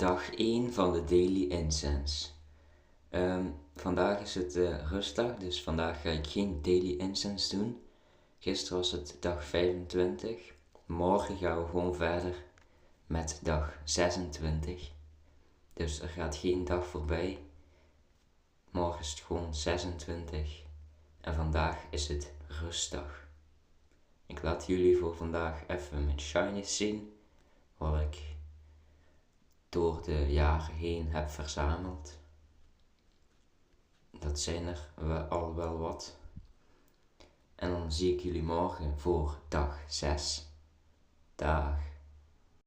dag 1 van de Daily Incense. Vandaag is het rustdag, dus vandaag ga ik geen Daily Incense doen. Gisteren was het dag 25. Morgen gaan we gewoon verder met dag 26. Dus er gaat geen dag voorbij. Morgen is het gewoon 26. En vandaag is het rustdag. Ik laat jullie voor vandaag even mijn shinies zien. Wat ik door de jaren heen heb verzameld. Dat zijn er al wel wat. En dan zie ik jullie morgen voor dag 6. Dag.